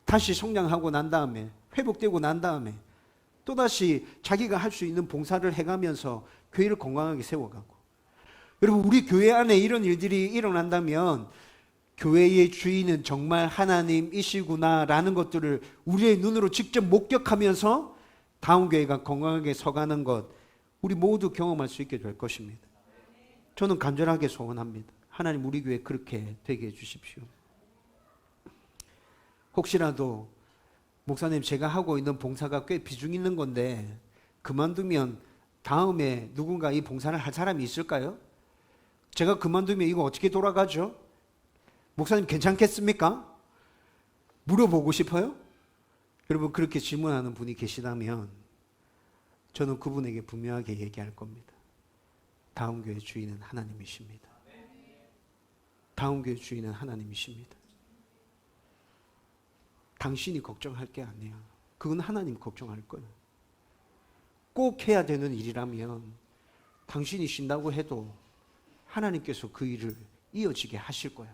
다시 성장하고 난 다음에, 회복되고 난 다음에 또다시 자기가 할 수 있는 봉사를 해가면서 교회를 건강하게 세워가고. 여러분, 우리 교회 안에 이런 일들이 일어난다면 교회의 주인은 정말 하나님이시구나라는 것들을 우리의 눈으로 직접 목격하면서 다음 교회가 건강하게 서가는 것, 우리 모두 경험할 수 있게 될 것입니다. 저는 간절하게 소원합니다. 하나님, 우리 교회 그렇게 되게 해주십시오. 혹시라도 목사님, 제가 하고 있는 봉사가 꽤 비중 있는 건데 그만두면 다음에 누군가 이 봉사를 할 사람이 있을까요? 제가 그만두면 이거 어떻게 돌아가죠? 목사님 괜찮겠습니까? 물어보고 싶어요? 여러분, 그렇게 질문하는 분이 계시다면 저는 그분에게 분명하게 얘기할 겁니다. 다음 교회 주인은 하나님이십니다. 다음 교회 주인은 하나님이십니다. 당신이 걱정할 게 아니야. 그건 하나님 걱정할 거야. 꼭 해야 되는 일이라면 당신이 쉰다고 해도 하나님께서 그 일을 이어지게 하실 거야.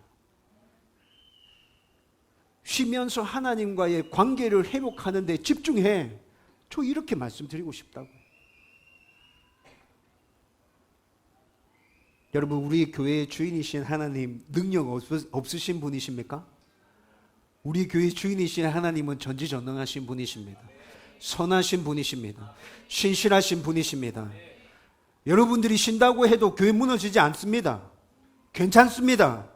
쉬면서 하나님과의 관계를 회복하는 데 집중해. 저 이렇게 말씀드리고 싶다고. 여러분, 우리 교회의 주인이신 하나님 능력 없으신 분이십니까? 우리 교회 주인이신 하나님은 전지전능하신 분이십니다. 선하신 분이십니다. 신실하신 분이십니다. 여러분들이 쉰다고 해도 교회 무너지지 않습니다. 괜찮습니다.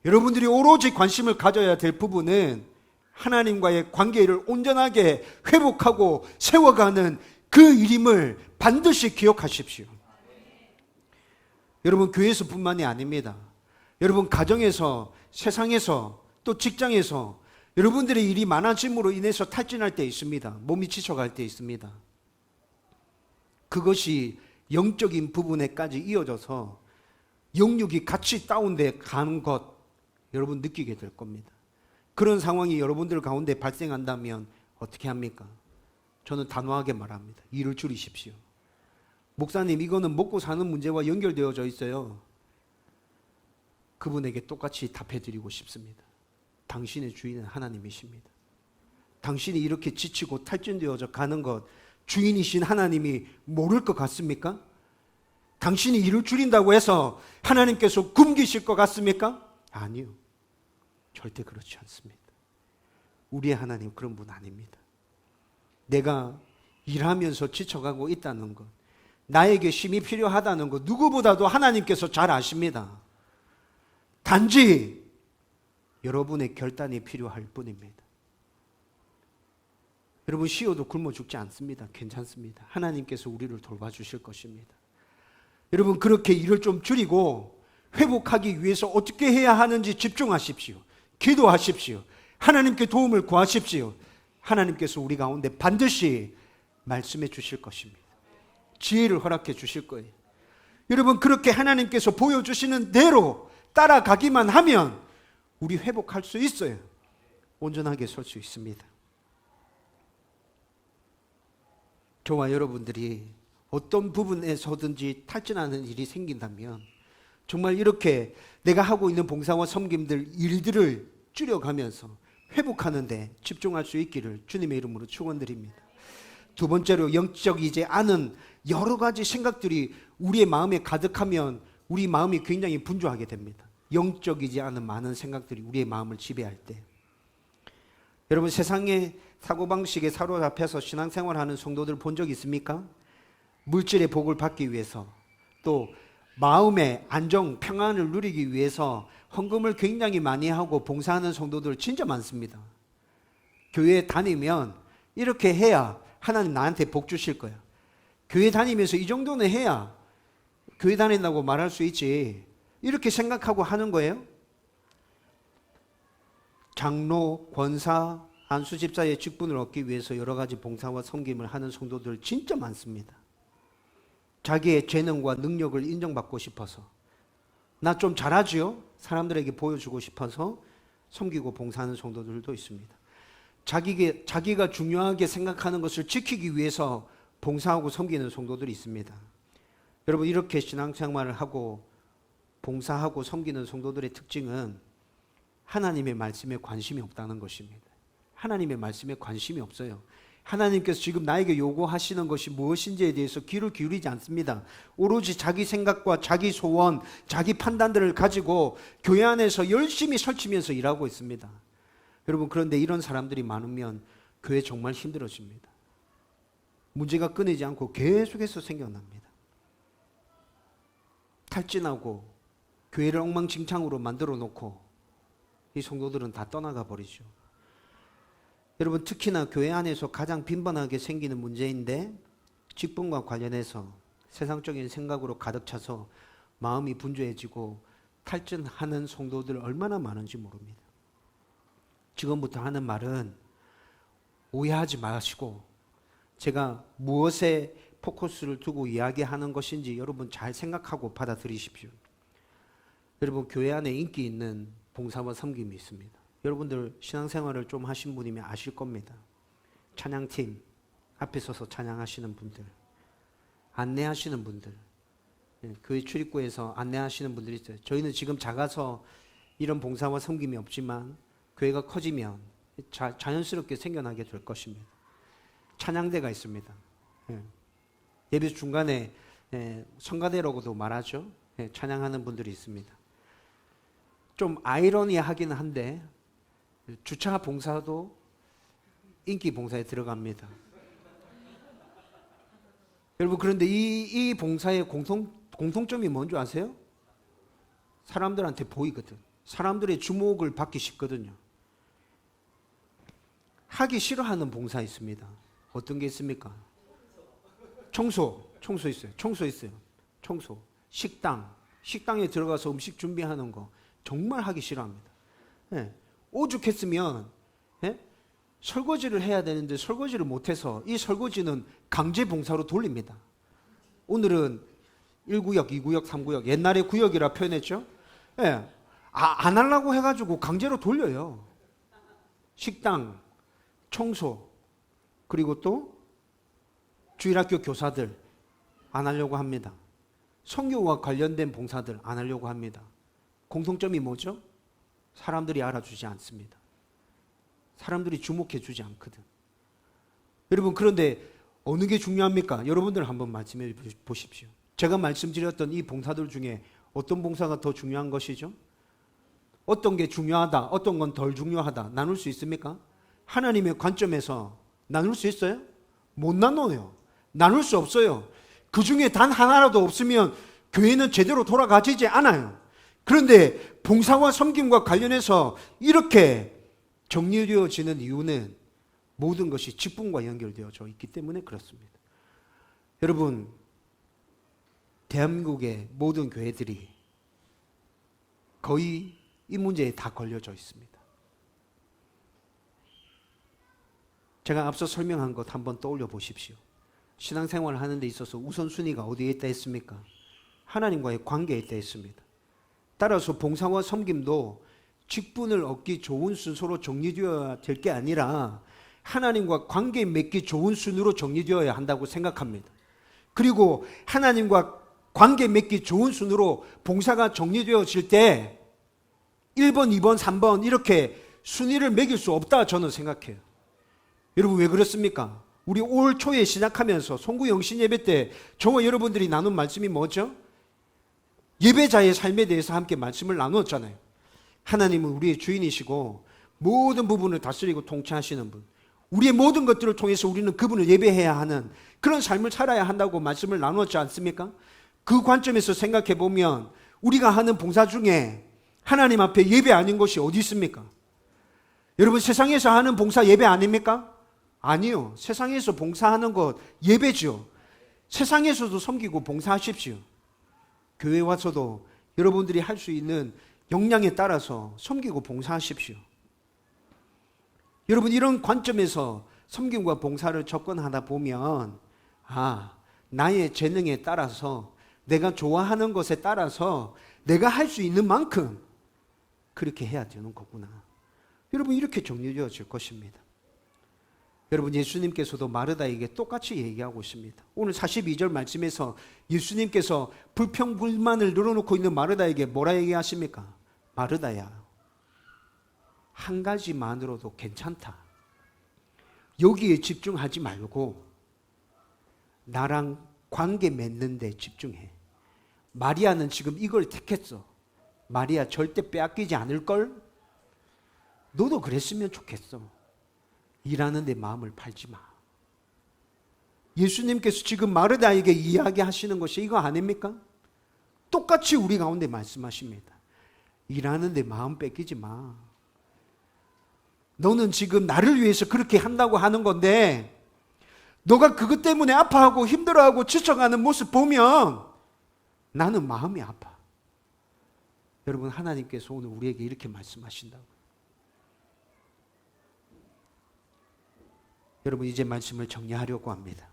여러분들이 오로지 관심을 가져야 될 부분은 하나님과의 관계를 온전하게 회복하고 세워가는 그 일임을 반드시 기억하십시오. 여러분, 교회에서뿐만이 아닙니다. 여러분, 가정에서, 세상에서, 또 직장에서 여러분들의 일이 많아짐으로 인해서 탈진할 때 있습니다. 몸이 지쳐갈 때 있습니다. 그것이 영적인 부분에까지 이어져서 영육이 같이 다운돼 가는 것, 여러분 느끼게 될 겁니다. 그런 상황이 여러분들 가운데 발생한다면 어떻게 합니까? 저는 단호하게 말합니다. 일을 줄이십시오. 목사님, 이거는 먹고 사는 문제와 연결되어져 있어요. 그분에게 똑같이 답해드리고 싶습니다. 당신의 주인은 하나님이십니다. 당신이 이렇게 지치고 탈진되어져 가는 것, 주인이신 하나님이 모를 것 같습니까? 당신이 일을 줄인다고 해서 하나님께서 굶기실 것 같습니까? 아니요. 절대 그렇지 않습니다. 우리의 하나님 그런 분 아닙니다. 내가 일하면서 지쳐가고 있다는 것, 나에게 쉼이 필요하다는 것, 누구보다도 하나님께서 잘 아십니다. 단지 여러분의 결단이 필요할 뿐입니다. 여러분, 쉬어도 굶어 죽지 않습니다. 괜찮습니다. 하나님께서 우리를 돌봐주실 것입니다. 여러분, 그렇게 일을 좀 줄이고 회복하기 위해서 어떻게 해야 하는지 집중하십시오. 기도하십시오. 하나님께 도움을 구하십시오. 하나님께서 우리 가운데 반드시 말씀해 주실 것입니다. 지혜를 허락해 주실 거예요. 여러분, 그렇게 하나님께서 보여주시는 대로 따라가기만 하면 우리 회복할 수 있어요. 온전하게 설 수 있습니다. 저와 여러분들이 어떤 부분에서든지 탈진하는 일이 생긴다면 정말 이렇게 내가 하고 있는 봉사와 섬김들 일들을 줄여가면서 회복하는 데 집중할 수 있기를 주님의 이름으로 축원드립니다. 두 번째로 영적이지 않은 여러 가지 생각들이 우리의 마음에 가득하면 우리 마음이 굉장히 분주하게 됩니다. 영적이지 않은 많은 생각들이 우리의 마음을 지배할 때. 여러분, 세상의 사고방식에 사로잡혀서 신앙생활하는 성도들 본 적 있습니까? 물질의 복을 받기 위해서, 또 마음의 안정, 평안을 누리기 위해서 헌금을 굉장히 많이 하고 봉사하는 성도들 진짜 많습니다. 교회에 다니면 이렇게 해야 하나님 나한테 복 주실 거야. 교회 다니면서 이 정도는 해야 교회 다닌다고 말할 수 있지. 이렇게 생각하고 하는 거예요. 장로, 권사, 안수집사의 직분을 얻기 위해서 여러 가지 봉사와 섬김을 하는 성도들 진짜 많습니다. 자기의 재능과 능력을 인정받고 싶어서, 나 좀 잘하지요? 사람들에게 보여주고 싶어서 섬기고 봉사하는 성도들도 있습니다. 자기가 중요하게 생각하는 것을 지키기 위해서 봉사하고 섬기는 성도들이 있습니다. 여러분, 이렇게 신앙생활을 하고 봉사하고 섬기는 성도들의 특징은 하나님의 말씀에 관심이 없다는 것입니다. 하나님의 말씀에 관심이 없어요. 하나님께서 지금 나에게 요구하시는 것이 무엇인지에 대해서 귀를 기울이지 않습니다. 오로지 자기 생각과 자기 소원, 자기 판단들을 가지고 교회 안에서 열심히 설치면서 일하고 있습니다. 여러분, 그런데 이런 사람들이 많으면 교회 정말 힘들어집니다. 문제가 끊이지 않고 계속해서 생겨납니다. 탈진하고 교회를 엉망진창으로 만들어 놓고 이 성도들은 다 떠나가 버리죠. 여러분, 특히나 교회 안에서 가장 빈번하게 생기는 문제인데, 직분과 관련해서 세상적인 생각으로 가득 차서 마음이 분주해지고 탈진하는 성도들 얼마나 많은지 모릅니다. 지금부터 하는 말은 오해하지 마시고 제가 무엇에 포커스를 두고 이야기하는 것인지 여러분 잘 생각하고 받아들이십시오. 여러분, 교회 안에 인기 있는 봉사와 섬김이 있습니다. 여러분들 신앙생활을 좀 하신 분이면 아실 겁니다. 찬양팀 앞에 서서 찬양하시는 분들, 안내하시는 분들, 교회 출입구에서 안내하시는 분들이 있어요. 저희는 지금 작아서 이런 봉사와 섬김이 없지만 교회가 커지면 자연스럽게 생겨나게 될 것입니다. 찬양대가 있습니다. 예배 중간에 성가대라고도 말하죠. 찬양하는 분들이 있습니다. 좀 아이러니하긴 한데 주차 봉사도 인기 봉사에 들어갑니다. 여러분, 그런데 이 봉사의 공통점이 뭔지 아세요? 사람들한테 보이거든. 사람들의 주목을 받기 쉽거든요. 하기 싫어하는 봉사 있습니다. 어떤 게 있습니까? 청소 있어요. 청소. 식당에 들어가서 음식 준비하는 거 정말 하기 싫어합니다. 오죽했으면 설거지를 해야 되는데 설거지를 못해서 이 설거지는 강제 봉사로 돌립니다. 오늘은 1구역, 2구역, 3구역, 옛날에 구역이라 표현했죠. 안 하려고 해가지고 강제로 돌려요. 식당, 청소, 그리고 또 주일학교 교사들 안 하려고 합니다. 선교와 관련된 봉사들 안 하려고 합니다. 공통점이 뭐죠? 사람들이 알아주지 않습니다. 사람들이 주목해 주지 않거든. 여러분, 그런데 어느 게 중요합니까? 여러분들 한번 말씀해 보십시오. 제가 말씀드렸던 이 봉사들 중에 어떤 봉사가 더 중요한 것이죠? 어떤 게 중요하다, 어떤 건 덜 중요하다 나눌 수 있습니까? 하나님의 관점에서 나눌 수 있어요? 못 나눠요. 나눌 수 없어요. 그 중에 단 하나라도 없으면 교회는 제대로 돌아가지지 않아요. 그런데 봉사와 섬김과 관련해서 이렇게 정리되어지는 이유는 모든 것이 직분과 연결되어져 있기 때문에 그렇습니다. 여러분, 대한민국의 모든 교회들이 거의 이 문제에 다 걸려져 있습니다. 제가 앞서 설명한 것 한번 떠올려 보십시오. 신앙생활을 하는 데 있어서 우선순위가 어디에 있다 했습니까? 하나님과의 관계에 있다 했습니다. 따라서 봉사와 섬김도 직분을 얻기 좋은 순서로 정리되어야 될 게 아니라 하나님과 관계 맺기 좋은 순으로 정리되어야 한다고 생각합니다. 그리고 하나님과 관계 맺기 좋은 순으로 봉사가 정리되어질 때 1번, 2번, 3번 이렇게 순위를 매길 수 없다 저는 생각해요. 여러분, 왜 그렇습니까? 우리 올 초에 시작하면서 송구 영신 예배 때 저와 여러분들이 나눈 말씀이 뭐죠? 예배자의 삶에 대해서 함께 말씀을 나누었잖아요. 하나님은 우리의 주인이시고 모든 부분을 다스리고 통치하시는 분, 우리의 모든 것들을 통해서 우리는 그분을 예배해야 하는 그런 삶을 살아야 한다고 말씀을 나누었지 않습니까? 그 관점에서 생각해 보면 우리가 하는 봉사 중에 하나님 앞에 예배 아닌 것이 어디 있습니까? 여러분, 세상에서 하는 봉사 예배 아닙니까? 아니요. 세상에서 봉사하는 것 예배죠. 세상에서도 섬기고 봉사하십시오. 교회 와서도 여러분들이 할 수 있는 역량에 따라서 섬기고 봉사하십시오. 여러분, 이런 관점에서 섬김과 봉사를 접근하다 보면 나의 재능에 따라서, 내가 좋아하는 것에 따라서 내가 할 수 있는 만큼 그렇게 해야 되는 거구나. 여러분, 이렇게 정리되어질 것입니다. 여러분, 예수님께서도 마르다에게 똑같이 얘기하고 있습니다. 오늘 42절 말씀에서 예수님께서 불평불만을 늘어놓고 있는 마르다에게 뭐라 얘기하십니까? 마르다야, 한 가지만으로도 괜찮다. 여기에 집중하지 말고 나랑 관계 맺는 데 집중해. 마리아는 지금 이걸 택했어. 마리아 절대 빼앗기지 않을걸? 너도 그랬으면 좋겠어. 일하는 데 마음을 팔지 마. 예수님께서 지금 마르다에게 이야기하시는 것이 이거 아닙니까? 똑같이 우리 가운데 말씀하십니다. 일하는 데 마음 뺏기지 마. 너는 지금 나를 위해서 그렇게 한다고 하는 건데 너가 그것 때문에 아파하고 힘들어하고 지쳐가는 모습 보면 나는 마음이 아파. 여러분, 하나님께서 오늘 우리에게 이렇게 말씀하신다고. 여러분, 이제 말씀을 정리하려고 합니다.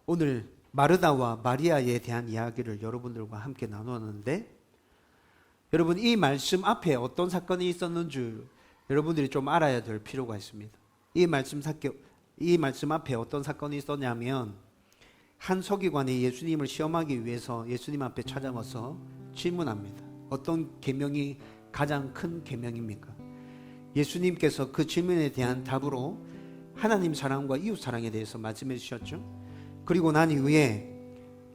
오늘 마르다와 마리아에 대한 이야기를 여러분들과 함께 나누었는데, 여러분, 이 말씀 앞에 어떤 사건이 있었는지 여러분들이 좀 알아야 될 필요가 있습니다. 이 말씀 앞에 어떤 사건이 있었냐면, 한 서기관이 예수님을 시험하기 위해서 예수님 앞에 찾아와서 질문합니다. 어떤 계명이 가장 큰 계명입니까? 예수님께서 그 질문에 대한 답으로 하나님 사랑과 이웃 사랑에 대해서 말씀해 주셨죠. 그리고 난 이후에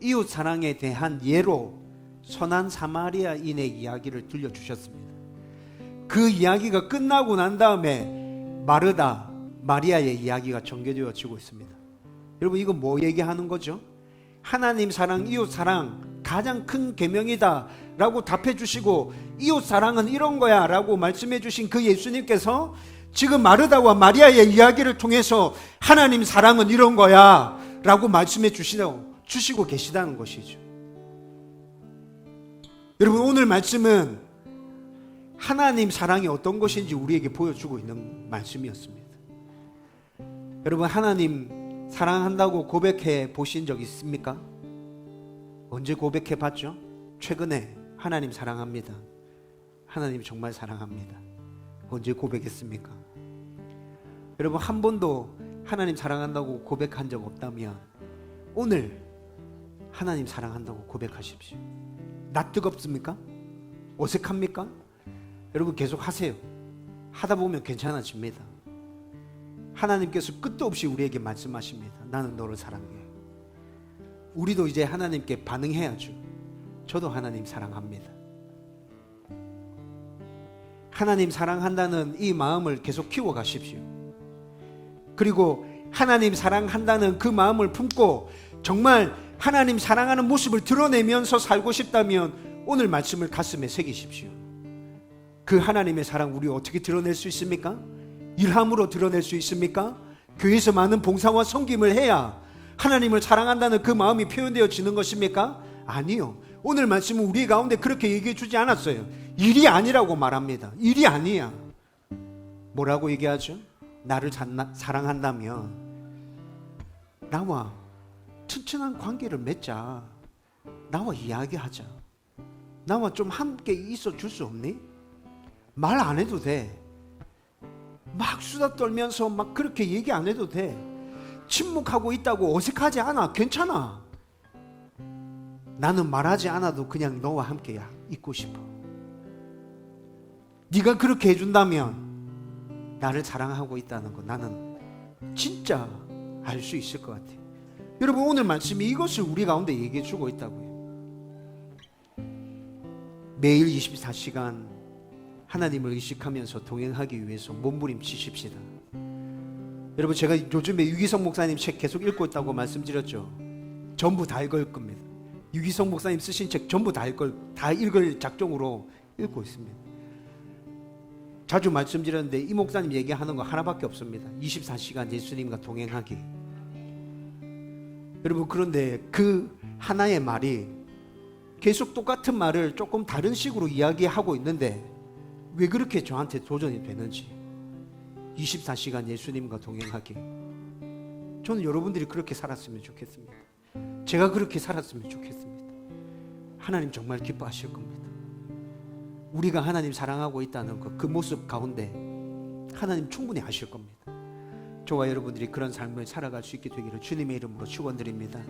이웃 사랑에 대한 예로 선한 사마리아인의 이야기를 들려주셨습니다. 그 이야기가 끝나고 난 다음에 마르다, 마리아의 이야기가 전개되어지고 있습니다. 여러분, 이거 뭐 얘기하는 거죠? 하나님 사랑, 이웃 사랑 가장 큰 계명이다 라고 답해 주시고, 이웃 사랑은 이런 거야 라고 말씀해 주신 그 예수님께서 지금 마르다와 마리아의 이야기를 통해서 하나님 사랑은 이런 거야 라고 말씀해 주시고 계시다는 것이죠. 여러분, 오늘 말씀은 하나님 사랑이 어떤 것인지 우리에게 보여주고 있는 말씀이었습니다. 여러분, 하나님 사랑한다고 고백해 보신 적 있습니까? 언제 고백해 봤죠? 최근에 하나님 사랑합니다. 하나님 정말 사랑합니다. 언제 고백했습니까? 여러분, 한 번도 하나님 사랑한다고 고백한 적 없다면 오늘 하나님 사랑한다고 고백하십시오. 나 뜨겁습니까? 어색합니까? 여러분, 계속 하세요. 하다 보면 괜찮아집니다. 하나님께서 끝도 없이 우리에게 말씀하십니다. 나는 너를 사랑해. 우리도 이제 하나님께 반응해야죠. 저도 하나님 사랑합니다. 하나님 사랑한다는 이 마음을 계속 키워가십시오. 그리고 하나님 사랑한다는 그 마음을 품고 정말 하나님 사랑하는 모습을 드러내면서 살고 싶다면 오늘 말씀을 가슴에 새기십시오. 그 하나님의 사랑 우리 어떻게 드러낼 수 있습니까? 일함으로 드러낼 수 있습니까? 교회에서 많은 봉사와 섬김을 해야 하나님을 사랑한다는 그 마음이 표현되어지는 것입니까? 아니요. 오늘 말씀은 우리 가운데 그렇게 얘기해 주지 않았어요. 일이 아니라고 말합니다. 일이 아니야. 뭐라고 얘기하죠? 나를 사랑한다면 나와 튼튼한 관계를 맺자. 나와 이야기하자. 나와 좀 함께 있어 줄 수 없니? 말 안 해도 돼. 막 수다 떨면서 막 그렇게 얘기 안 해도 돼. 침묵하고 있다고 어색하지 않아. 괜찮아. 나는 말하지 않아도 그냥 너와 함께 있고 싶어. 네가 그렇게 해준다면 나를 사랑하고 있다는 거 나는 진짜 알 수 있을 것 같아요. 여러분, 오늘 말씀이 이것을 우리 가운데 얘기해 주고 있다고요. 매일 24시간 하나님을 의식하면서 동행하기 위해서 몸부림치십시다. 여러분, 제가 요즘에 유기성 목사님 책 계속 읽고 있다고 말씀드렸죠. 전부 다 읽을 겁니다. 유기성 목사님 쓰신 책 전부 다 읽을 작정으로 읽고 있습니다. 자주 말씀드렸는데 이 목사님 얘기하는 거 하나밖에 없습니다. 24시간 예수님과 동행하기. 여러분, 그런데 그 하나의 말이 계속 똑같은 말을 조금 다른 식으로 이야기하고 있는데 왜 그렇게 저한테 도전이 되는지. 24시간 예수님과 동행하기. 저는 여러분들이 그렇게 살았으면 좋겠습니다. 제가 그렇게 살았으면 좋겠습니다. 하나님 정말 기뻐하실 겁니다. 우리가 하나님 사랑하고 있다는 것, 그 모습 가운데 하나님 충분히 아실 겁니다. 저와 여러분들이 그런 삶을 살아갈 수 있게 되기를 주님의 이름으로 축원드립니다.